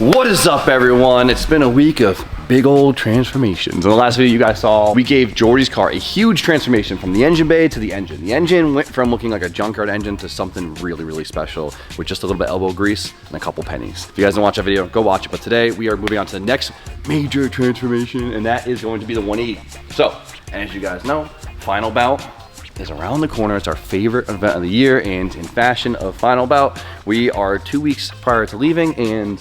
What is up, everyone? It's been a week of big old transformations. In the last video you guys saw, we gave Jordy's car a huge transformation from the engine bay to the engine. The engine went from looking like a junkyard engine to something really, really special with just a little bit of elbow grease and a couple pennies. If you guys didn't watch that video, go watch it. But today we are moving on to the next major transformation, and that is going to be the 180. So, as you guys know, final bout is around the corner. It's our favorite event of the year, and in fashion of final bout, we are 2 weeks prior to leaving and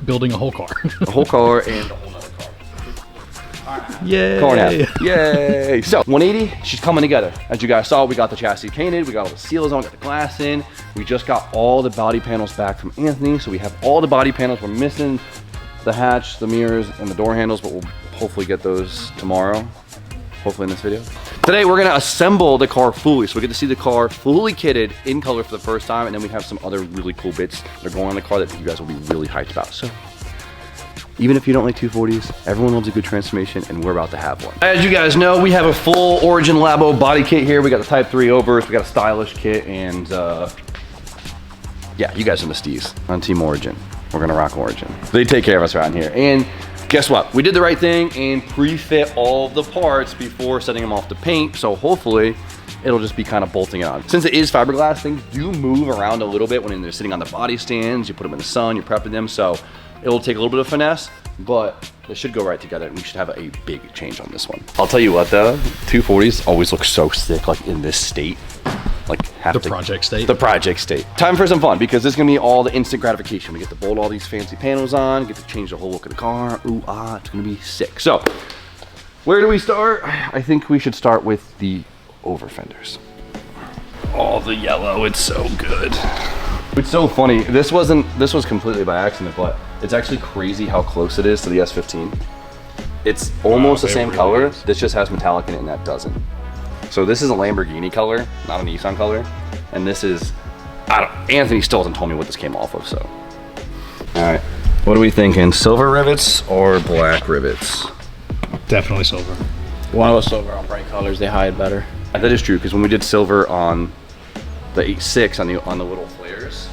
building a whole car. A whole car and a whole nother car. Yay! Car and a half. Yay! So 180, she's coming together. As you guys saw, we got the chassis painted, we got all the seals on, got the glass in. We just got all the body panels back from Anthony, so we have all the body panels. We're missing the hatch, the mirrors, and the door handles, but we'll hopefully get those tomorrow. Hopefully in this video. Today we're gonna assemble the car fully, so we get to see the car fully kitted in color for the first time, and then we have some other really cool bits that are going on the car that you guys will be really hyped about. So, even if you don't like 240s, everyone loves a good transformation, and we're about to have one. As you guys know, we have a full Origin Labo body kit here. We got the Type 3 overs, we got a stylish kit, and yeah, you guys are the steez on Team Origin. We're gonna rock Origin. They take care of us around here. And guess what? We did the right thing and pre-fit all the parts before setting them off to paint, so hopefully it'll just be kind of bolting it on. Since it is fiberglass, things do move around a little bit when they're sitting on the body stands. You put them in the sun, you're prepping them, so it'll take a little bit of finesse, but they should go right together, and we should have a big change on this one. I'll tell you what though, 240s always look so sick, like in this state. Like the project state. The project state. Time for some fun, because this is gonna be all the instant gratification. We get to bolt all these fancy panels on, get to change the whole look of the car. Ooh, ah, it's gonna be sick. So, where do we start? I think we should start with the over fenders. Oh, the yellow, it's so good. It's so funny. This was completely by accident, but it's actually crazy how close it is to the S15. It's almost the same color. This just has metallic in it, and that doesn't. So this is a Lamborghini color, not a Nissan color. And this is, Anthony still hasn't told me what this came off of, so. All right, what are we thinking? Silver rivets or black rivets? Definitely silver. One of those silver on bright colors, they hide better. That is true, because when we did silver on the 8.6 on the little flares,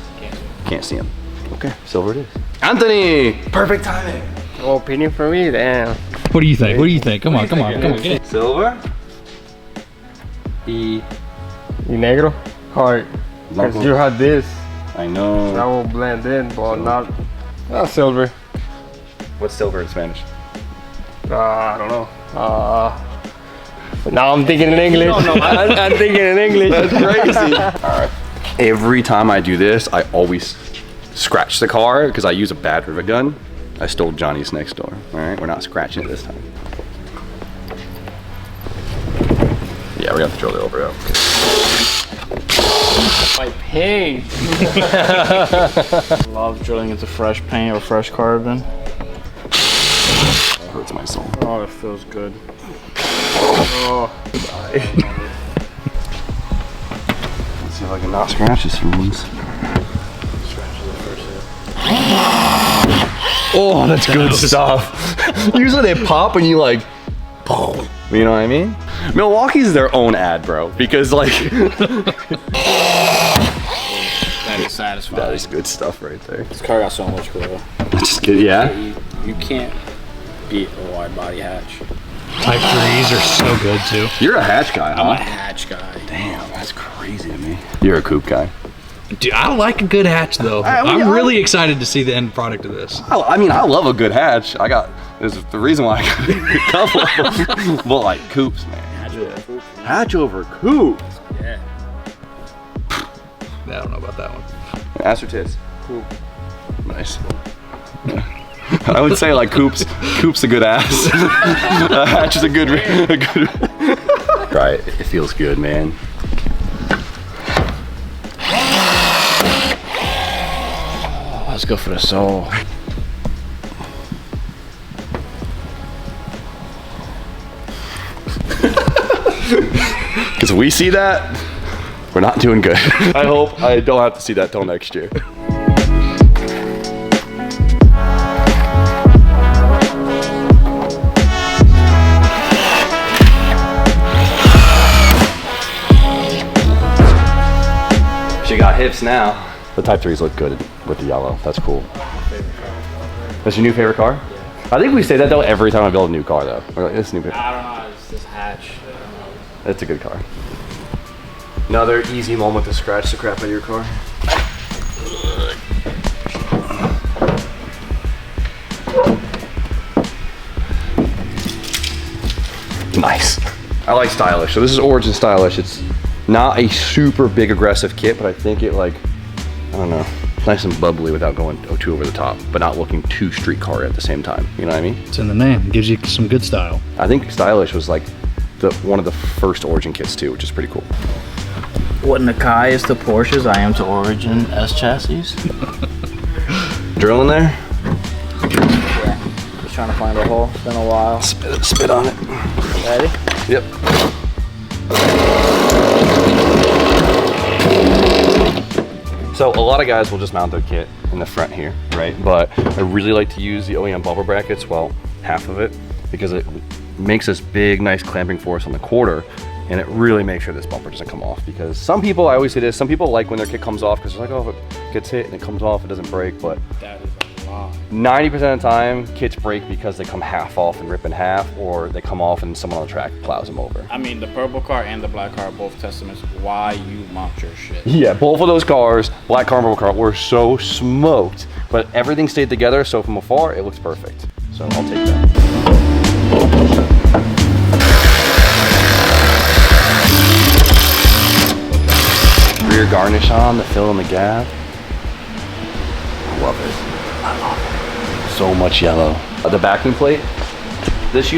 can't see them. Okay, silver it is. Anthony, perfect timing. No opinion from me, damn. What do you think? What do you think? Come on, come on, get it. Silver? Y negro? Hard. Because you had this. I know. That will blend in, but not silver. What's silver in Spanish? I don't know. Now I'm thinking in English. No, I'm thinking in English. That's crazy. All right. Every time I do this, I always scratch the car because I use a bad rivet gun. I stole Johnny's next door. All right, we're not scratching it this time. Yeah, we have to drill the over out. My paint. Love drilling into fresh paint or fresh carbon. It hurts my soul. Oh, it feels good. Oh, Let's see if I can not scratch this for once. Oh, that's good stuff. Usually they pop and you like, boom. You know what I mean? Milwaukee's their own ad, bro, because like that is satisfying. That is good stuff right there. This car got so much glow. That's just good, yeah. You can't beat a wide body hatch. Type 3s are so good too. You're a hatch guy, huh? I'm a hatch guy. Damn, that's crazy to me. You're a coupe guy. Dude, I like a good hatch though. I'm really excited to see the end product of this. I mean, I love a good hatch. There's the reason why I got a couple of them. But like coupes, man. Hatch over coupe. Yeah. I don't know about that one. Ass or tits? Coupe. Nice. Yeah. I would say like coupe's a good ass. Hatch is a good. Right, it feels good, man. Let's go for the soul. Because we see that, we're not doing good. I hope I don't have to see that till next year. She got hips now. The Type 3s look good with the yellow. That's cool. That's your new favorite car? Yeah. I think we say that though every time I build a new car though. We're like, this is new. I don't know. It's this hatch. That's a good car. Another easy moment to scratch the crap out of your car. Nice. I like stylish. So this is Origin stylish. It's not a super big aggressive kit, but I think it like, I don't know, it's nice and bubbly without going too over the top, but not looking too street car at the same time. You know what I mean? It's in the name. It gives you some good style. I think stylish was like one of the first Origin kits too, which is pretty cool. What Nakai is to Porsches, I am to Origin S chassis. Drilling there? Yeah. Just trying to find a hole. It's been a while. Spit on it. Ready? Yep. So a lot of guys will just mount their kit in the front here, right? But I really like to use the OEM bumper brackets, well, half of it, because it makes this big, nice clamping force on the quarter, and it really makes sure this bumper doesn't come off. Because some people, I always say this, some people like when their kit comes off because they're like, oh, if it gets hit and it comes off, it doesn't break. But That is a lot. 90% of the time, kits break because they come half off and rip in half, or they come off and someone on the track plows them over. I mean, the purple car and the black car are both testaments why you mount your shit. Yeah, both of those cars, black car and purple car, were so smoked, but everything stayed together, so from afar, it looks perfect. So I'll take that. Rear garnish on to fill in the gap. I love it. I love it. So much yellow. The backing plate, this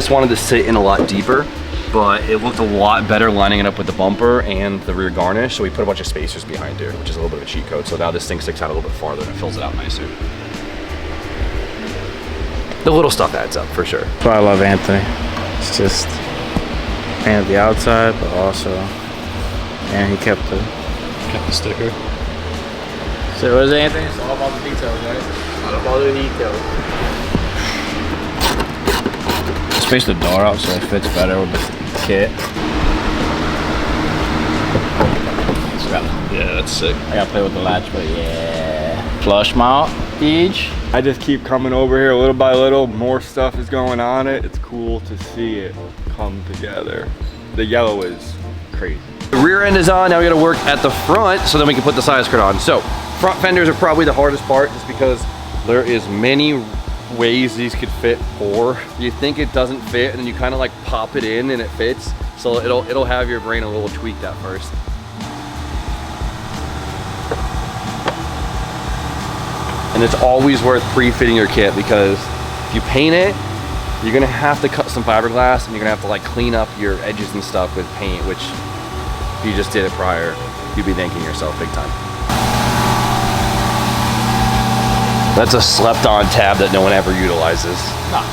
wanted to sit in a lot deeper, but it looked a lot better lining it up with the bumper and the rear garnish, so we put a bunch of spacers behind here, which is a little bit of a cheat code. So now this thing sticks out a little bit farther and it fills it out nicer. The little stuff adds up for sure. That's why I love Anthony. It's just painted the outside, but also, and he kept the sticker. So what is it, Anthony? It's all about the details, right? All about the details. Space the door out so it fits better with the kit. Yeah, that's sick. I gotta play with the latch, but yeah. Flush mount, each. I just keep coming over here little by little. More stuff is going on it. It's cool to see it come together. The yellow is crazy. The rear end is on, now we gotta work at the front so then we can put the side skirt on. So, front fenders are probably the hardest part just because there is many ways these could fit poor. You think it doesn't fit and then you kind of like pop it in and it fits. So it'll have your brain a little tweaked at first. And it's always worth pre-fitting your kit because if you paint it, you're gonna have to cut some fiberglass and you're gonna have to like clean up your edges and stuff with paint, which if you just did it prior, you'd be thanking yourself big time. That's a slept-on tab that no one ever utilizes. Nah.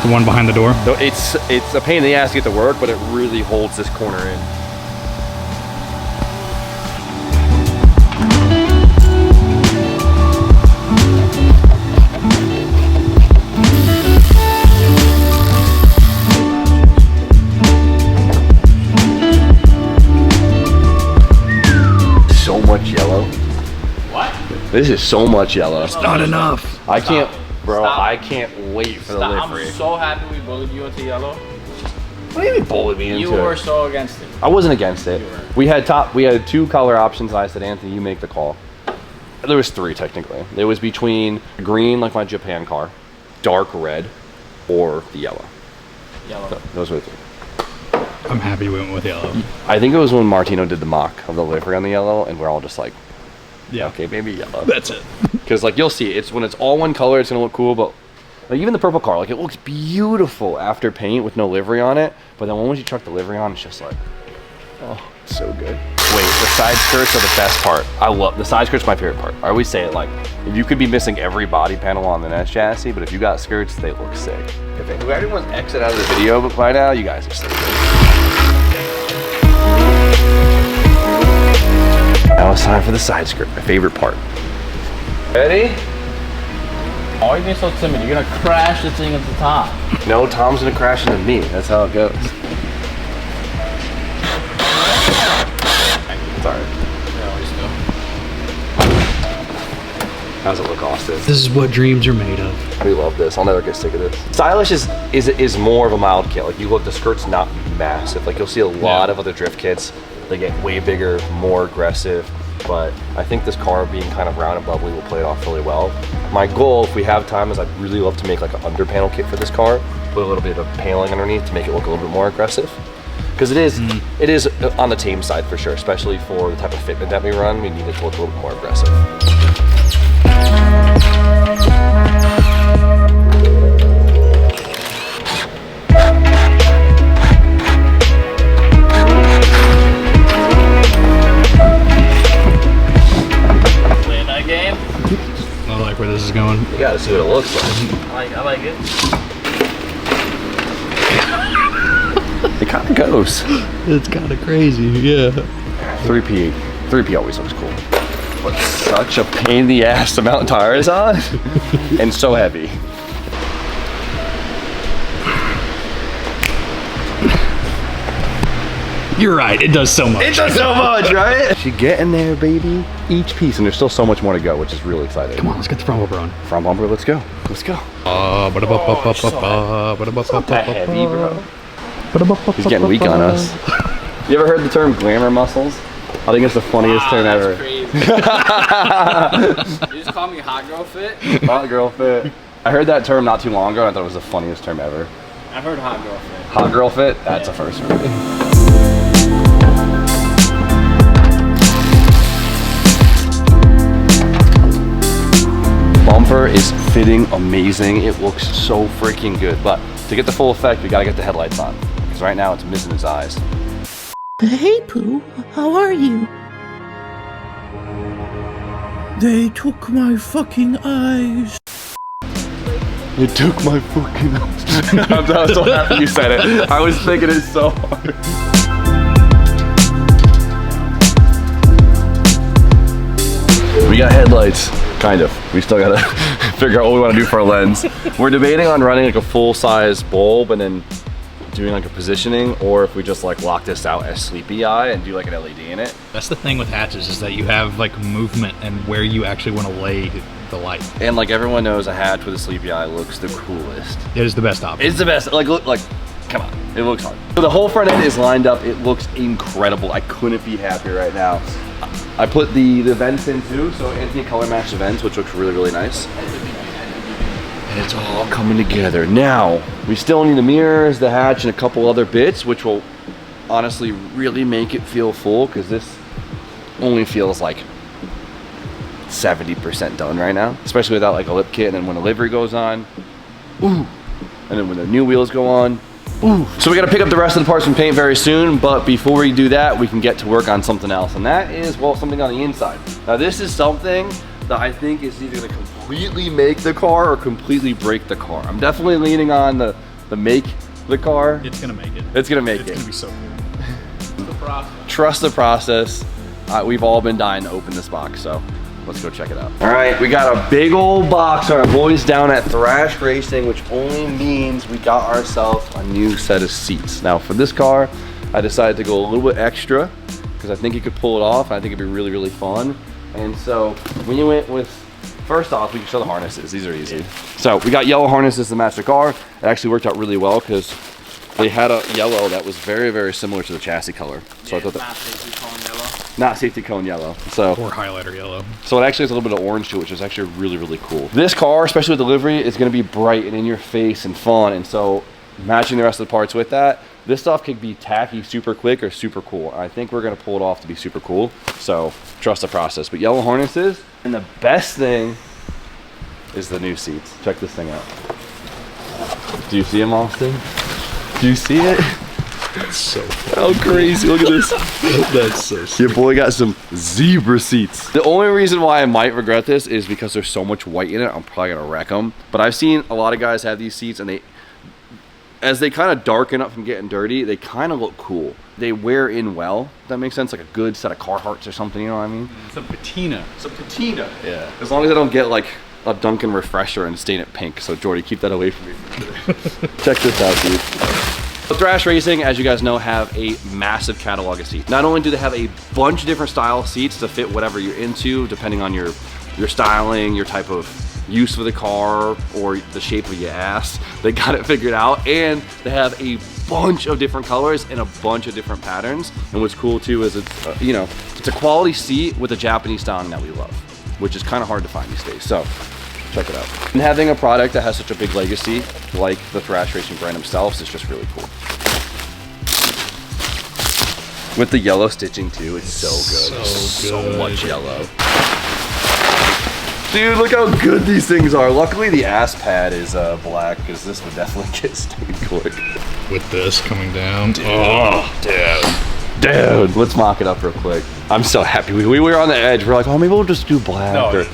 The one behind the door? So it's a pain in the ass to get to work, but it really holds this corner in. So much yellow. What? This is so much yellow. It's not enough. I can't, bro, Stop. I can't wait for the livery. I'm so happy we bullied you into yellow. What do you mean bullied me into You were so against it. I wasn't against it. You were. We had two color options and I said, Anthony, you make the call. There was three technically. It was between green, like my Japan car, dark red, or the yellow. Yellow. So, those were the three. I'm happy we went with yellow. I think it was when Martino did the mock of the livery on the yellow and we're all just like, Yeah. okay, maybe yellow. That's it. Because like you'll see, it's when it's all one color, it's gonna look cool, but like even the purple car, like it looks beautiful after paint with no livery on it, but then once you chuck the livery on, it's just like, oh, it's so good. Wait, the side skirts are the best part. I love, the side skirt's my favorite part. I always say it like, if you could be missing every body panel on the NS chassis, but if you got skirts, they look sick. If everyone's exit out of the video by now, you guys are so good. Now it's time for the side skirt, my favorite part. Ready? Why are you being so timid? You're gonna crash the thing at the top. No, Tom's gonna crash into me. That's how it goes. Sorry. How's it look, Austin? This is what dreams are made of. We love this. I'll never get sick of this. Stylish is more of a mild kit. Like you look, the skirt's not massive. Like you'll see a lot of other drift kits. They get way bigger, more aggressive. But I think this car being kind of round and bubbly will play it off really well. My goal, if we have time, is I'd really love to make like an under panel kit for this car. Put a little bit of paneling underneath to make it look a little bit more aggressive. Because it is on the tame side for sure, especially for the type of fitment that we run. We need it to look a little bit more aggressive. Play that game? I like where this is going. You gotta see what it looks like. I like it. It kind of goes. It's kind of crazy, yeah. 3P always looks cool. But such a pain in the ass to mount tires on, and so heavy. You're right, it does so much. It does so much, right? She getting there, baby. Each piece, and there's still so much more to go, which is really exciting. Come on, let's get the front bumper on. Front bumper, let's go. Let's go. Not that heavy, bro. He's getting weak on us. You ever heard the term glamour muscles? I think it's the funniest term ever. Crazy. You just call me hot girl fit? Hot girl fit. I heard that term not too long ago and I thought it was the funniest term ever. I've heard hot girl fit. Hot girl fit? That's a first for me. Bumper is fitting amazing. It looks so freaking good. But to get the full effect, we gotta get the headlights on. Because right now it's missing his eyes. Hey, Pooh, how are you? They took my fucking eyes. They took my fucking eyes. I'm so happy you said it. I was thinking it so hard. We got headlights, kind of. We still gotta figure out what we want to do for our lens. We're debating on running like a full-size bulb and then doing like a positioning, or if we just like lock this out as sleepy eye and do like an LED in it. That's the thing with hatches, is that you have like movement and where you actually want to lay the light. And like everyone knows, a hatch with a sleepy eye looks the coolest. It is the best option. It's the best. Like, look, like, come on, it looks hard. So the whole front end is lined up. It looks incredible. I couldn't be happier right now. I put the vents in too, so Anthony color matched the vents, which looks really, really nice. And it's all coming together. Now, we still need the mirrors, the hatch, and a couple other bits, which will honestly really make it feel full, because this only feels like 70% done right now, especially without like a lip kit, and then when the livery goes on, ooh, and then when the new wheels go on, ooh. So we gotta pick up the rest of the parts from paint very soon, but before we do that, we can get to work on something else, and that is, well, something on the inside. Now this is something that I think is either gonna completely make the car or completely break the car. I'm definitely leaning on the make the car. It's gonna make it. It's gonna make it. It's gonna be so cool. Trust the process. We've all been dying to open this box, so let's go check it out. All right, we got a big old box on our boys down at Thrash Racing, which only means we got ourselves a new set of seats. Now for this car, I decided to go a little bit extra because I think you could pull it off, and I think it'd be really, really fun. And so when you went with, first off, we can show the harnesses. These are easy. So we got yellow harnesses to match the car. It actually worked out really well because they had a yellow that was very, very similar to the chassis color. So I thought that, not safety cone yellow. So, or highlighter yellow. So it actually has a little bit of orange to it, which is actually really, really cool. This car, especially with the livery, is gonna be bright and in your face and fun. And so matching the rest of the parts with that, this stuff could be tacky super quick or super cool. I think we're gonna pull it off to be super cool. So trust the process. But yellow harnesses, and the best thing is the new seats. Check this thing out. Do you see them, Austin? Do you see it? That's so funny. How crazy, look at this. That's so sick. Your boy got some zebra seats. The only reason why I might regret this is because there's so much white in it, I'm probably gonna wreck them. But I've seen a lot of guys have these seats, and as they kind of darken up from getting dirty, they kind of look cool. They wear in well, if that makes sense, like a good set of Carhartts or something, you know what I mean? Some patina. Some patina. Yeah. As long as I don't get like a Dunkin' refresher and stain it pink. So Jordy, keep that away from me. Check this out, dude. So Thrash Racing, as you guys know, have a massive catalog of seats. Not only do they have a bunch of different style seats to fit whatever you're into, depending on your your styling, your type of use for the car, or the shape of your ass. They got it figured out, and they have a bunch of different colors and a bunch of different patterns. And what's cool too is it's you know, it's a quality seat with a Japanese styling that we love, which is kind of hard to find these days. So check it out. And having a product that has such a big legacy like the Thrash Racing brand themselves is just really cool. With the yellow stitching too, it's so good. So much yellow. Dude, look how good these things are. Luckily the ass pad is black, because this would definitely get stained quick. With this coming down. Dude. Oh, dude. Let's mock it up real quick. I'm so happy. We were on the edge. We're like, oh, maybe we'll just do black. No,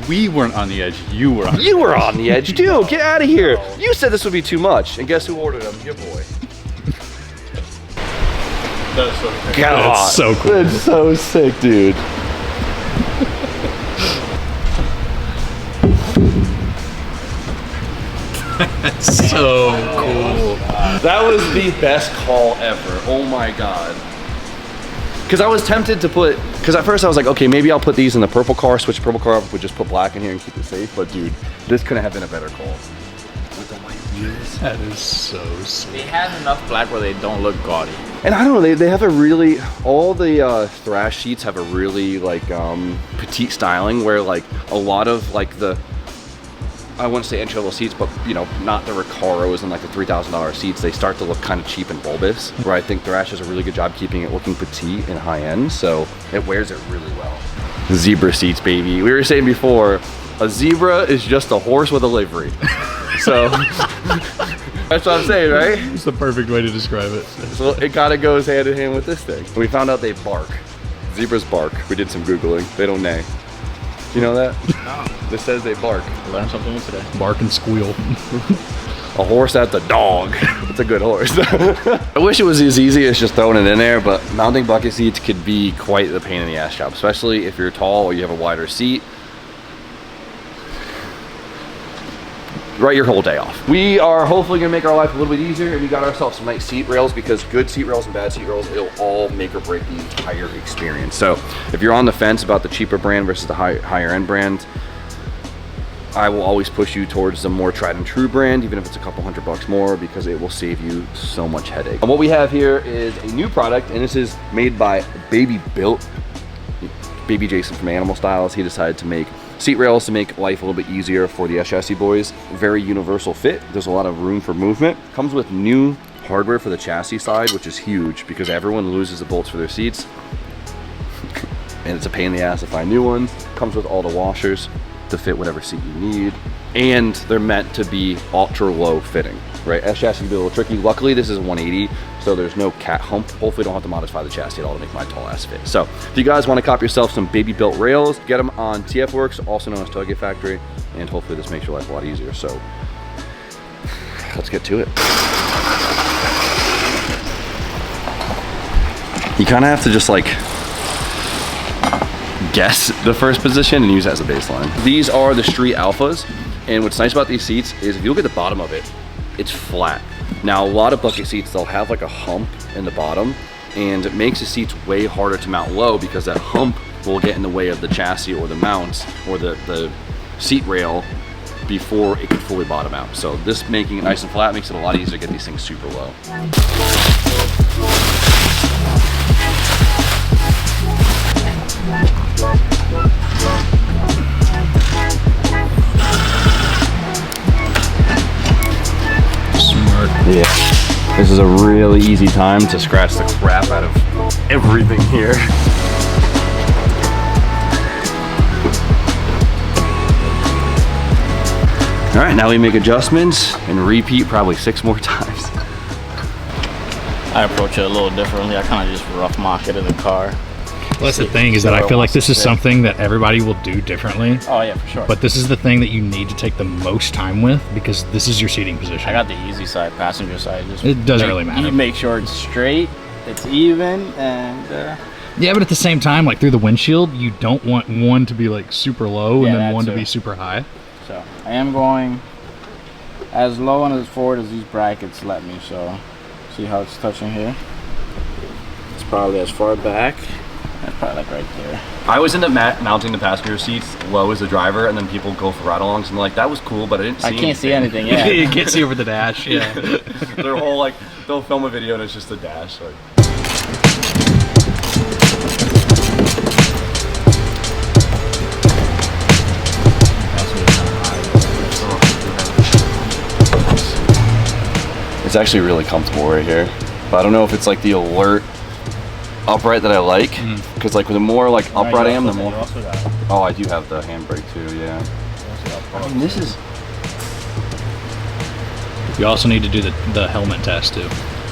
we weren't on the edge. You were on the edge. You were on the edge, dude. Get out of here. You said this would be too much. And guess who ordered them? Your boy. That's so cool. God. That's so cool. That's so sick, dude. That's so cool. That was the best call ever. Oh my God. Because I was tempted to put, because at first I was like, okay, maybe I'll put these in the purple car, switch purple car up, we'll just put black in here and keep it safe. But dude, this couldn't have been a better call. With the white wheels. That is so sick. They have enough black where they don't look gaudy. And I don't know, they have a really, all the Thrash seats have a really like petite styling where like a lot of like the, I wouldn't say entry-level seats, but you know, not the Recaros and like the $3,000 seats. They start to look kind of cheap and bulbous. Where I think Thrash does a really good job keeping it looking petite and high-end, so it wears it really well. Zebra seats, baby. We were saying before, a zebra is just a horse with a livery. So that's what I'm saying, right? It's the perfect way to describe it. So it kind of goes hand in hand with this thing. We found out they bark. Zebras bark. We did some Googling. They don't neigh. You know that? No. This says they bark. Learned something new today. Bark and squeal. A horse at the dog. It's a good horse. I wish it was as easy as just throwing it in there, but mounting bucket seats could be quite the pain in the ass job, especially if you're tall or you have a wider seat. Write your whole day off. We are hopefully gonna make our life a little bit easier, and we got ourselves some nice seat rails, because good seat rails and bad seat rails, it'll all make or break the entire experience. So if you're on the fence about the cheaper brand versus the higher end brand, I will always push you towards the more tried and true brand, even if it's a couple $100 more, because it will save you so much headache. And what we have here is a new product, and this is made by Baby Built. Baby Jason from Animal Styles, he decided to make seat rails to make life a little bit easier for the chassis boys. Very universal fit. There's a lot of room for movement. Comes with new hardware for the chassis side, which is huge because everyone loses the bolts for their seats. And it's a pain in the ass to find new ones. Comes with all the washers to fit whatever seat you need. And they're meant to be ultra low fitting, right? S-chassis can be a little tricky. Luckily, this is 180, so there's no cat hump. Hopefully, don't have to modify the chassis at all to make my tall ass fit. So, if you guys want to cop yourself some Baby Built rails, get them on TF Works, also known as Tailgate Factory, and hopefully this makes your life a lot easier. So, let's get to it. You kind of have to just like guess the first position and use it as a baseline. These are the Street Alphas, and what's nice about these seats is if you look at the bottom of it, it's flat. Now a lot of bucket seats, they'll have like a hump in the bottom, and it makes the seats way harder to mount low because that hump will get in the way of the chassis or the mounts or the seat rail before it can fully bottom out. So this making it nice and flat makes it a lot easier to get these things super low. Yeah, this is a really easy time to scratch the crap out of everything here. All right, now we make adjustments and repeat probably 6 more times. I approach it a little differently. I kind of just rough mock it in the car. Well, that's the thing, is that I feel like this is something that everybody will do differently. Oh yeah, for sure. But this is the thing that you need to take the most time with, because this is your seating position. I got the easy side, passenger side. Just it doesn't really matter. You make sure it's straight, it's even, and yeah, but at the same time, like through the windshield, you don't want one to be like super low and then one to be super high. So I am going as low and as forward as these brackets let me. So see how it's touching here. It's probably as far back That's probably like right there. I always end up mounting the passenger seats low as the driver, and then people go for ride-alongs, and they're like, that was cool, but I didn't see anything. I can't see anything, yeah. You can't see over the dash, yeah. Their whole, like, they'll film a video and it's just the dash, like. It's actually really comfortable right here, but I don't know if it's like the alert upright that I like, because like the more like upright I am, the more. Oh, I do have the handbrake too. Yeah. I mean, this is. You also need to do the helmet test too.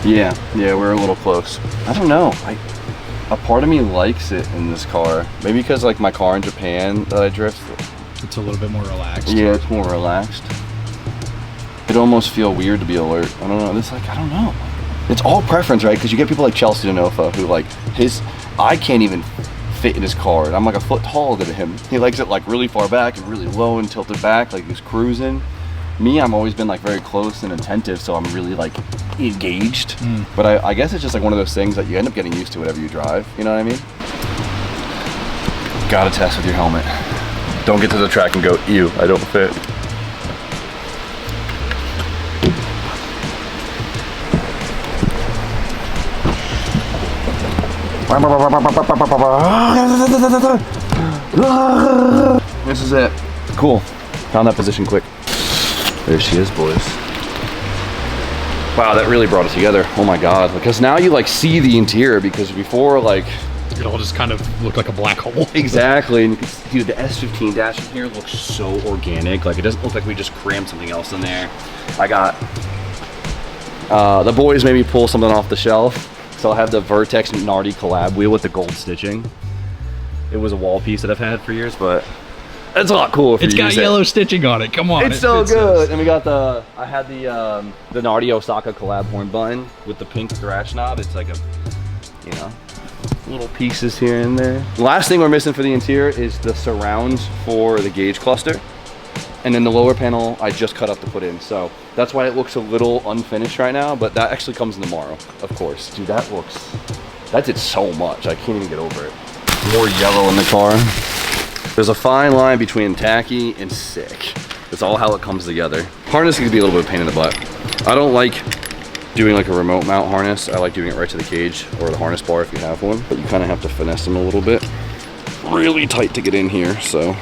Yeah, we're a little close. I don't know. A part of me likes it in this car. Maybe because like my car in Japan that I drift. It's a little bit more relaxed. Yeah, it's more relaxed. It almost feel weird to be alert. I don't know. It's like, I don't know. It's all preference, right? Because you get people like Chelsea Denofa who like I can't even fit in his car, and I'm like a foot taller than him. He likes it like really far back and really low and tilted back, like he's cruising. Me, I've always been like very close and attentive, so I'm really like engaged. But I guess it's just like one of those things that you end up getting used to whatever you drive. You know what I mean? Gotta test with your helmet. Don't get to the track and go, ew, I don't fit. This is it. Cool. Found that position quick. There she is, boys. Wow, that really brought it together. Oh my God. Because now you like see the interior, because before like it all just kind of looked like a black hole. Exactly. And you can see, dude, the S15 dash in here looks so organic. Like it doesn't look like we just crammed something else in there. I got the boys made me pull something off the shelf. So I'll have the Vertex Nardi collab wheel with the gold stitching. It was a wall piece that I've had for years, but it's a lot cooler. It's got yellow stitching on it. Come on, it's so good. And we got I had the Nardi Osaka collab horn button with the pink thrash knob. It's like a, you know, little pieces here and there. The last thing we're missing for the interior is the surrounds for the gauge cluster. And then the lower panel I just cut up to put in. So that's why it looks a little unfinished right now, but that actually comes in tomorrow, of course. Dude, that did so much. I can't even get over it. More yellow in the car. There's a fine line between tacky and sick. It's all how it comes together. Harness can be a little bit of a pain in the butt. I don't like doing like a remote mount harness. I like doing it right to the cage or the harness bar if you have one, but you kind of have to finesse them a little bit. Really tight to get in here, so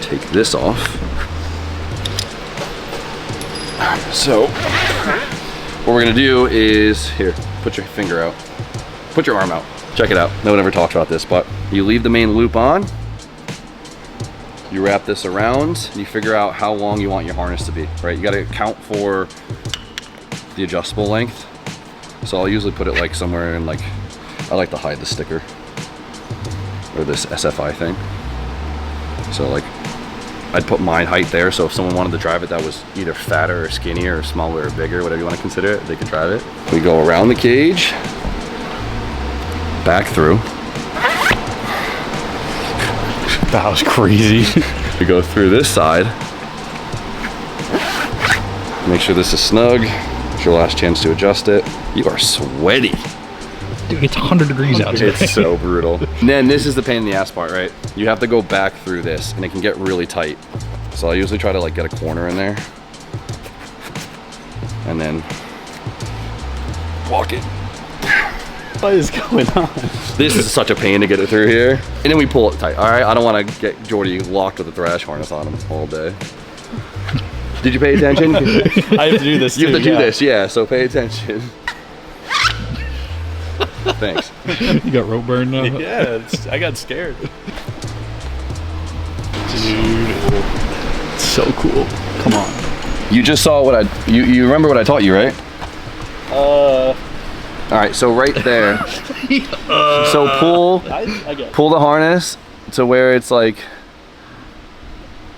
take this off. So what we're gonna do is, here, put your finger out, put your arm out, check it out. No one ever talks about this, but you leave the main loop on, you wrap this around, and you figure out how long you want your harness to be, right? You gotta account for the adjustable length. So I'll usually put it like somewhere in like, I like to hide the sticker or this SFI thing. So like, I'd put mine height there, so if someone wanted to drive it that was either fatter or skinnier or smaller or bigger, whatever you want to consider it, they could drive it. We go around the cage, back through. That was crazy. We go through this side. Make sure this is snug. It's your last chance to adjust it. You are sweaty. Dude, it's 100 degrees out today. It's so brutal. And then this is the pain in the ass part, right? You have to go back through this and it can get really tight. So I usually try to like get a corner in there and then walk it. What is going on? This is such a pain to get it through here. And then we pull it tight, all right? I don't want to get Jordy locked with a thrash harness on him all day. Did you pay attention? I have to do this too. You have to do this, yeah, so pay attention. Thanks. You got rope burn now? Yeah, I got scared. Dude, it's so cool. Come on. You just saw what you remember what I taught you, right? All right, so right there. So pull the harness to where it's like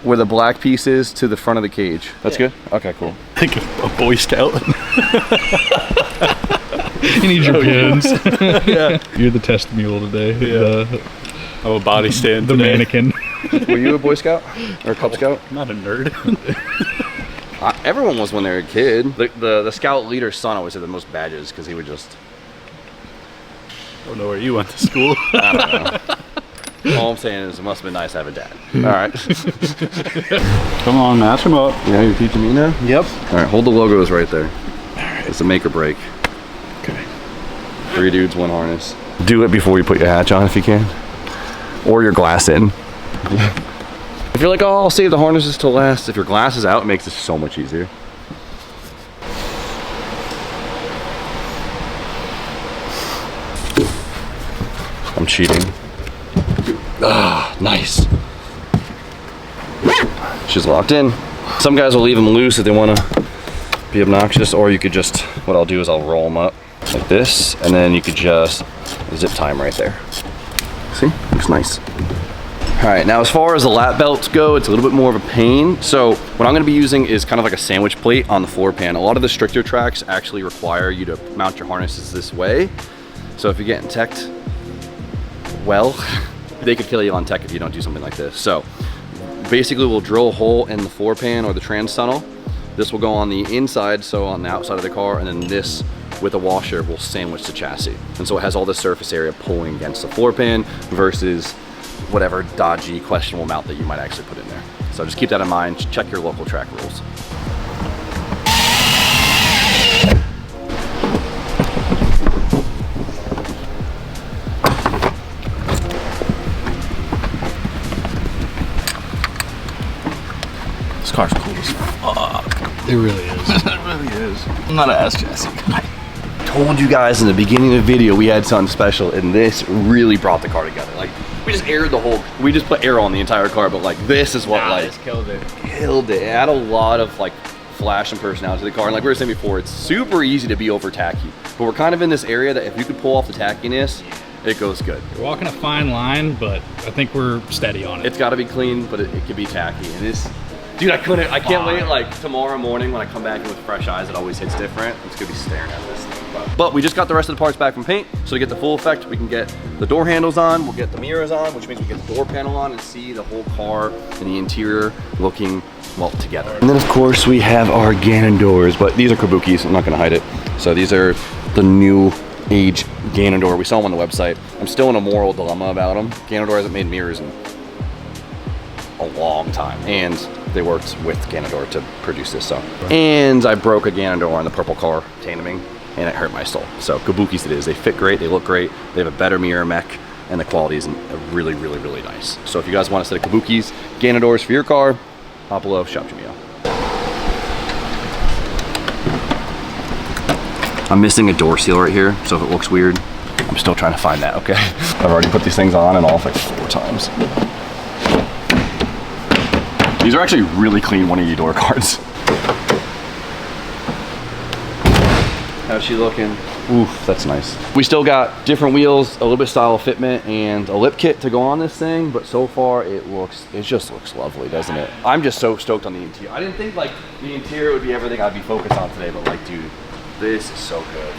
where the black piece is to the front of the cage. That's good? Okay, cool. Like a Boy Scout. You need your pins. Yeah. You're the test mule today. Yeah. I'm a body stand. The mannequin. Were you a Boy Scout or a Cub Scout? I'm not a nerd. Everyone was when they were a kid. The scout leader's son always had the most badges because he would just don't know where you went to school. I don't know. All I'm saying is it must have been nice to have a dad. All right. Come on, match him up. Yeah, you're teaching me now? Yep. All right, hold the logos right there. It's a make or break. Okay. 3 dudes, 1 harness. Do it before you put your hatch on if you can. Or your glass in. If you're like, oh, I'll save the harnesses till last. If your glass is out, it makes it so much easier. I'm cheating. Ah, nice. She's locked in. Some guys will leave them loose if they want to be obnoxious, or you could just, what I'll do is I'll roll them up like this, and then you could just zip tie them right there. See, looks nice. All right, now as far as the lap belts go, it's a little bit more of a pain. So what I'm gonna be using is kind of like a sandwich plate on the floor pan. A lot of the stricter tracks actually require you to mount your harnesses this way. So if you're getting teched, well, they could kill you on tech if you don't do something like this. So basically we'll drill a hole in the floor pan or the trans tunnel. This will go on the inside, so on the outside of the car, and then this with a washer will sandwich the chassis. And so it has all this surface area pulling against the floor pan versus whatever dodgy, questionable mount that you might actually put in there. So just keep that in mind, check your local track rules. This car's cool as fuck. It really is. It really is. I'm not an ass chassis guy. Told you guys in the beginning of the video we had something special, and this really brought the car together. Like, we just aired the whole, we just put air on the entire car, but like this is what This killed it. killed it. It had a lot of like flash and personality to the car, and like we were saying before, it's super easy to be over tacky, but we're kind of in this area that if you could pull off the tackiness, it goes good. We're walking a fine line, but I think we're steady on it. It's got to be clean, but it could be tacky. And this, dude, I can't wait. Like tomorrow morning when I come back in with fresh eyes, it always hits different. I'm just gonna be staring at this thing. But we just got the rest of the parts back from paint, so to get the full effect, we can get the door handles on, we'll get the mirrors on, which means we get the door panel on and see the whole car and the interior looking well together. And then of course we have our Gannon doors, but these are kabukis. I'm not gonna hide it. So these are the new age Gannon door. We saw them on the website. I'm still in a moral dilemma about them. Gannon door hasn't made mirrors in a long time, and they worked with Gannon door to produce this. So, and I broke a Gannon door on the purple car tandeming, and it hurt my soul. So kabukis it is. They fit great, they look great, they have a better mirror mech, and the quality is really, really, really nice. So if you guys want a set of kabukis, Gannon doors for your car, hop below, shop Jamil. I'm missing a door seal right here, so if it looks weird, I'm still trying to find that, okay? I've already put these things on and off like 4 times. These are actually really clean 180 door cards. How's she looking? Oof, that's nice. We still got different wheels, a little bit style fitment, and a lip kit to go on this thing, but so far it just looks lovely, doesn't it? I'm just so stoked on the interior. I didn't think like the interior would be everything I'd be focused on today, but like, dude, this is so good.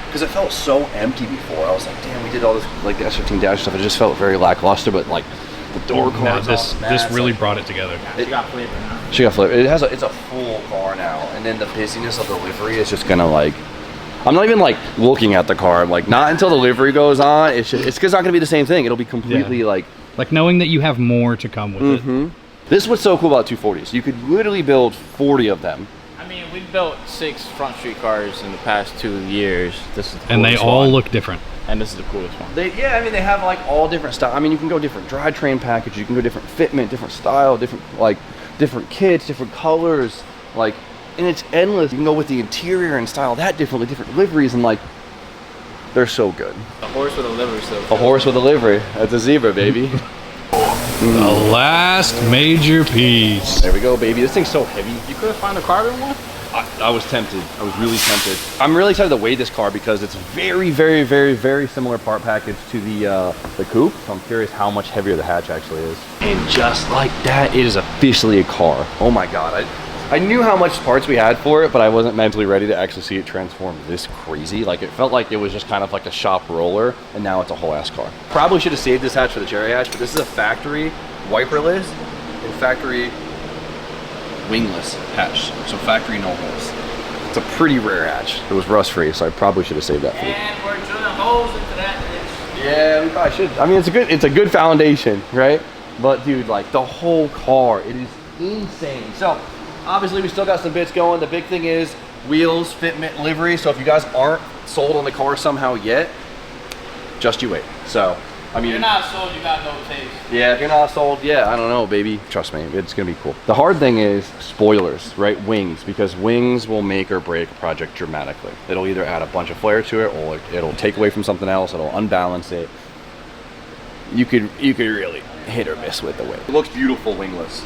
Because it felt so empty before. I was like, damn, we did all this, like the S15 dash stuff. It just felt very lackluster, but like the door cards. This really brought it together. She got flavor now. She got flavor. It's a full car now, and then the busyness of the livery is just gonna like. I'm not even like looking at the car. I'm like, not until the livery goes on. It's not gonna be the same thing. It'll be completely like knowing that you have more to come with it. This is what's so cool about 240s. You could literally build 40 of them. I mean, we've built 6 front street cars in the past 2 years. This is the and they coolest all one. look different. And this is the coolest one. They have like all different style. I mean, you can go different drivetrain package. You can go different fitment, different style, different kits, different colors, like, and it's endless. You can go with the interior and style that differently, different liveries, and like, they're so good. A horse with a livery, so. A horse with a livery. That's a zebra, baby. The last major piece. There we go, baby. This thing's so heavy. You couldn't find a carbon one? I was tempted. I was really tempted. I'm really excited to weigh this car because it's very, very, very, very similar part package to the coupe. So I'm curious how much heavier the hatch actually is. And just like that, it is officially a car. Oh my God. I knew how much parts we had for it, but I wasn't mentally ready to actually see it transform this crazy. Like, it felt like it was just kind of like a shop roller, and now it's a whole ass car. Probably should have saved this hatch for the cherry hatch, but this is a factory wiperless and factory wingless hatch, so factory no holes. It's a pretty rare hatch. It was rust free, so I probably should have saved that for you. And we're drilling holes into that. Yeah, we probably should. I mean, it's a good foundation, right? But dude, like the whole car, it is insane. So obviously we still got some bits going. The big thing is wheels, fitment, livery. So if you guys aren't sold on the car somehow yet, just you wait. So I mean, if you're not sold, you got no taste. Yeah, if you're not sold, yeah, I don't know, baby. Trust me, it's gonna be cool. The hard thing is spoilers, right? Wings, because wings will make or break a project dramatically. It'll either add a bunch of flair to it, or it'll take away from something else. It'll unbalance it. You could really hit or miss with the wing. It looks beautiful wingless,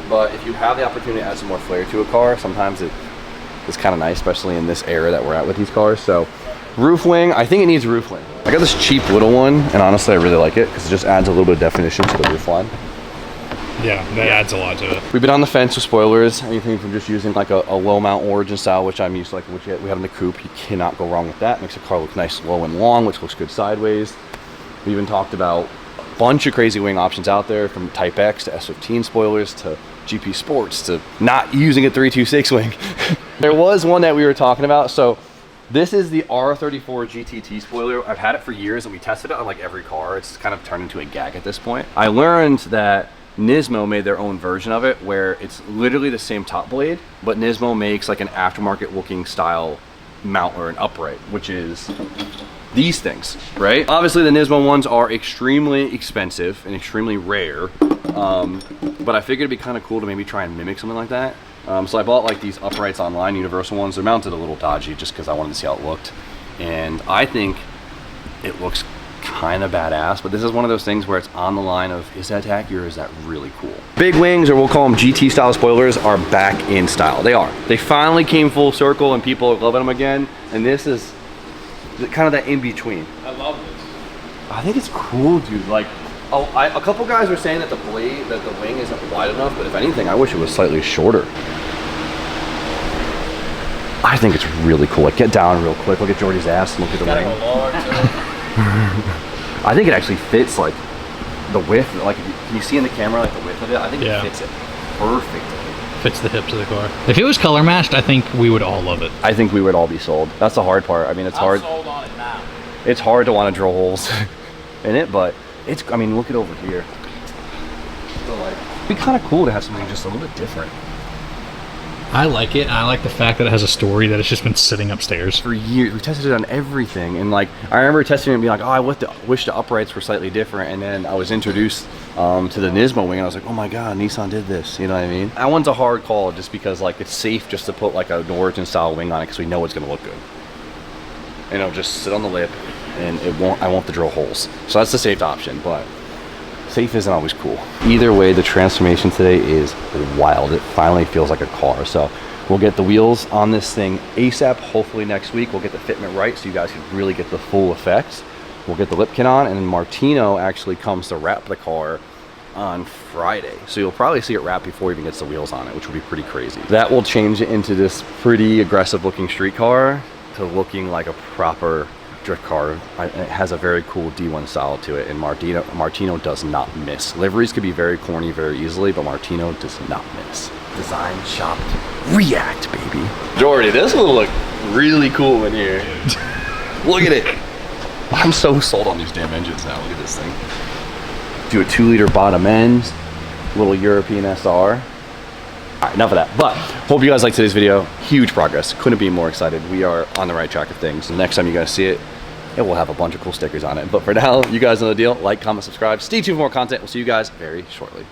but if you have the opportunity to add some more flair to a car, sometimes it's kind of nice, especially in this era that we're at with these cars. So roof wing, I think it needs a roof wing. I got this cheap little one, and honestly I really like it because it just adds a little bit of definition to the roof line. Yeah, that adds a lot to it. We've been on the fence with spoilers, anything from just using like a low mount origin style, which I'm used to, like which we have in the coupe. You cannot go wrong with that. Makes the car look nice, low and long, which looks good sideways. We even talked about bunch of crazy wing options out there, from Type X to S15 spoilers to GP Sports to not using a 326 wing. There was one that we were talking about. So this is the R34 GTT spoiler. I've had it for years and we tested it on like every car. It's kind of turned into a gag at this point. I learned that Nismo made their own version of it where it's literally the same top blade, but Nismo makes like an aftermarket looking style mount or an upright, which is these things, right? Obviously the Nismo ones are extremely expensive and extremely rare, but I figured it'd be kind of cool to maybe try and mimic something like that. So I bought like these uprights online, universal ones. They're mounted a little dodgy just because I wanted to see how it looked, and I think it looks kind of badass, but this is one of those things where it's on the line of, is that tacky or is that really cool? Big wings, or we'll call them GT style spoilers, are back in style. They are. They finally came full circle and people are loving them again, and this is kind of that in between. I love this. I think it's cool, dude. Like, a couple guys were saying that the wing isn't wide enough, but if anything, I wish it was slightly shorter. I think it's really cool. Like, get down real quick. Look at Jordy's ass. Look at the wing. I think it actually fits like the width. Like, can you see in the camera like the width of it? I think it fits it perfectly. Fits the hips of the car. If it was color matched, I think we would all love it. I think we would all be sold. That's the hard part. I mean, it's hard. I'm sold on it now. It's hard to want to drill holes in it, but it's, I mean, look it over here. So like, it'd be kind of cool to have something just a little bit different. I like it, and I like the fact that it has a story that it's just been sitting upstairs. For years, we tested it on everything, and like, I remember testing it and being like, oh, I wish the uprights were slightly different, and then I was introduced to the Nismo wing, and I was like, oh my god, Nissan did this, you know what I mean? That one's a hard call just because like, it's safe just to put like an origin style wing on it because we know it's gonna look good. And it'll just sit on the lip, and I won't the drill holes. So that's the safe option, but safe isn't always cool. Either way, the transformation today is wild. It finally feels like a car. So we'll get the wheels on this thing ASAP. Hopefully next week we'll get the fitment right so you guys can really get the full effects. We'll get the lip kit on, and then Martino actually comes to wrap the car on Friday. So you'll probably see it wrapped before it even gets the wheels on it, which will be pretty crazy. That will change it into this pretty aggressive looking street car to looking like a proper drift car. It has a very cool D1 style to it, and Martino does not miss. Liveries could be very corny very easily, but Martino does not miss. Design, shopped, react, baby. Jordy, this will look really cool in here. Look at it. I'm so sold on these damn engines now. Look at this thing. Do a 2-liter bottom end, little European SR. All right, enough of that. But hope you guys liked today's video. Huge progress. Couldn't be more excited. We are on the right track of things. The next time you guys see it, it will have a bunch of cool stickers on it. But for now, you guys know the deal. Like, comment, subscribe. Stay tuned for more content. We'll see you guys very shortly.